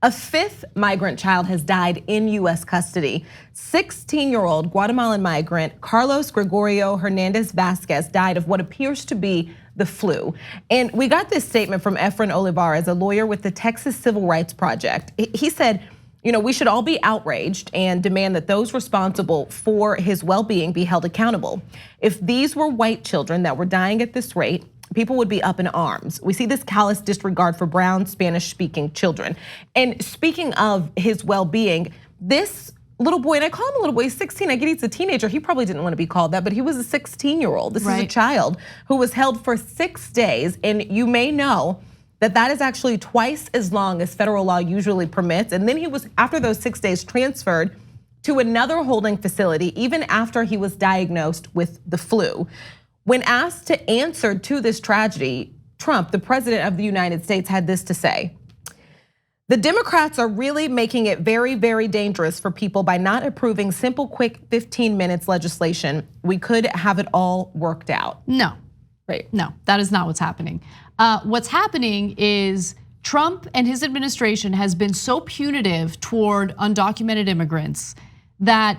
A fifth migrant child has died in US custody. 16-year-old Guatemalan migrant Carlos Gregorio Hernandez Vasquez died of what appears to be the flu. And we got this statement from Efren Olivares, a lawyer with the Texas Civil Rights Project. He said, we should all be outraged and demand that those responsible for his well-being be held accountable. If these were white children that were dying at this rate, people would be up in arms. We see this callous disregard for brown Spanish-speaking children. And speaking of his well-being, this little boy, and I call him a little boy, he's 16, I get he's a teenager. He probably didn't want to be called that, but he was a 16-year-old. This is a child who was held for 6 days. And you may know that is actually twice as long as federal law usually permits. And then he was, after those 6 days, transferred to another holding facility, even after he was diagnosed with the flu. When asked to answer to this tragedy, Trump, the president of the United States, had this to say: "The Democrats are really making it very, very dangerous for people by not approving simple, quick 15 minutes legislation. We could have it all worked out." No, right? No, that is not what's happening. What's happening is Trump and his administration has been so punitive toward undocumented immigrants that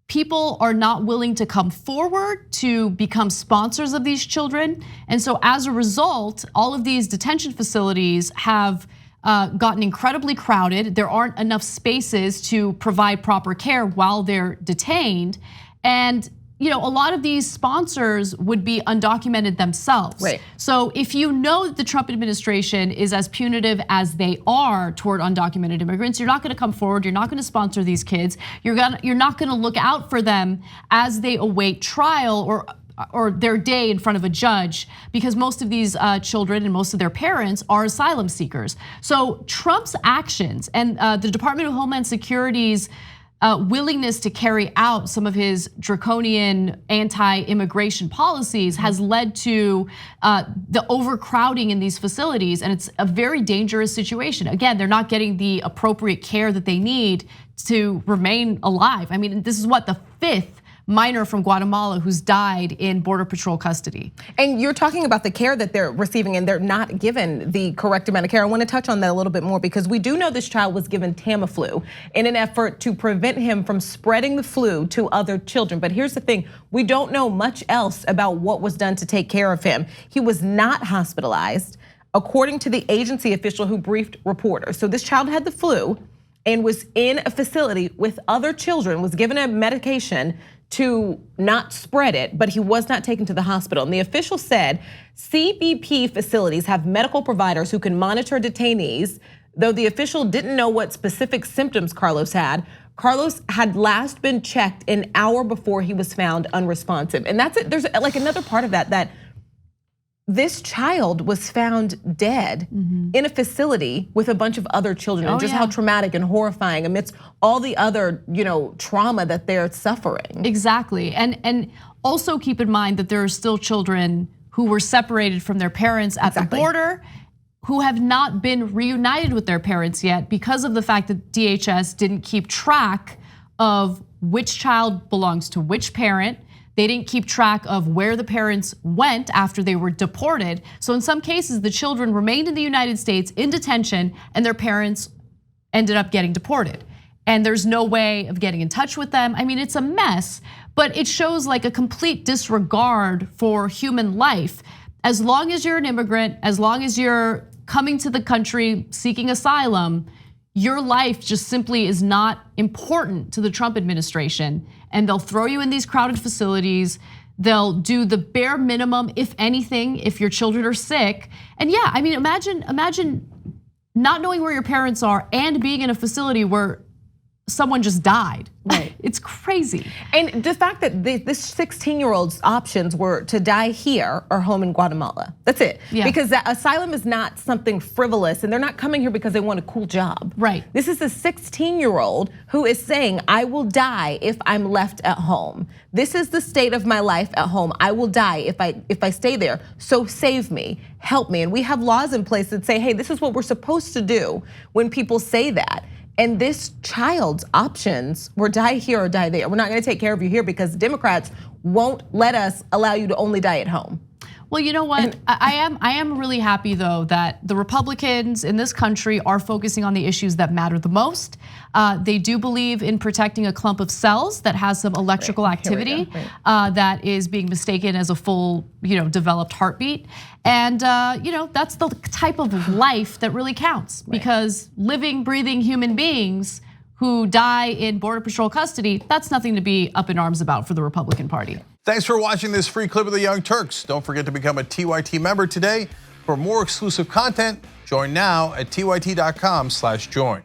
people are not willing to come forward to become sponsors of these children. And so as a result, all of these detention facilities have gotten incredibly crowded. There aren't enough spaces to provide proper care while they're detained. And a lot of these sponsors would be undocumented themselves. Right. So if you know that the Trump administration is as punitive as they are toward undocumented immigrants, you're not gonna come forward, you're not gonna sponsor these kids, you're not gonna look out for them as they await trial or their day in front of a judge, because most of these children and most of their parents are asylum seekers. So Trump's actions and the Department of Homeland Security's willingness to carry out some of his draconian anti-immigration policies has led to the overcrowding in these facilities, and it's a very dangerous situation. Again, they're not getting the appropriate care that they need to remain alive. I mean, this is what, the fifth minor from Guatemala who's died in Border Patrol custody. And you're talking about the care that they're receiving, and they're not given the correct amount of care. I want to touch on that a little bit more, because we do know this child was given Tamiflu in an effort to prevent him from spreading the flu to other children. But here's the thing, we don't know much else about what was done to take care of him. He was not hospitalized, according to the agency official who briefed reporters. So this child had the flu and was in a facility with other children, was given a medication to not spread it, but he was not taken to the hospital. And the official said CBP facilities have medical providers who can monitor detainees, though the official didn't know what specific symptoms Carlos had. Carlos had last been checked an hour before he was found unresponsive. And that's it. There's like another part of that this child was found dead in a facility with a bunch of other children, and just how traumatic and horrifying amidst all the other, trauma that they're suffering. Exactly, and also keep in mind that there are still children who were separated from their parents at the border, who have not been reunited with their parents yet because of the fact that DHS didn't keep track of which child belongs to which parent. They didn't keep track of where the parents went after they were deported. So in some cases, the children remained in the United States in detention, and their parents ended up getting deported. And there's no way of getting in touch with them. I mean, it's a mess, but it shows like a complete disregard for human life. As long as you're an immigrant, as long as you're coming to the country seeking asylum, your life just simply is not important to the Trump administration. And they'll throw you in these crowded facilities. They'll do the bare minimum, if anything, if your children are sick. And yeah, I mean, imagine not knowing where your parents are and being in a facility where someone just died. Right. It's crazy. And the fact that this 16-year-old's options were to die here or home in Guatemala. That's it. Yeah. Because that asylum is not something frivolous, and they're not coming here because they want a cool job. Right. This is a 16-year-old who is saying, I will die if I'm left at home. This is the state of my life at home. I will die if I stay there. So save me, help me. And we have laws in place that say, hey, this is what we're supposed to do when people say that. And this child's options were die here or die there. We're not gonna take care of you here because Democrats won't let us allow you to only die at home. Well, you know what? I am really happy though that the Republicans in this country are focusing on the issues that matter the most. They do believe in protecting a clump of cells that has some electrical activity that is being mistaken as a full, developed heartbeat. And that's the type of life that really counts, because living, breathing human beings who die in Border Patrol custody, that's nothing to be up in arms about for the Republican Party. Thanks for watching this free clip of the Young Turks. Don't forget to become a TYT member today. For more exclusive content, join now at tyt.com/join.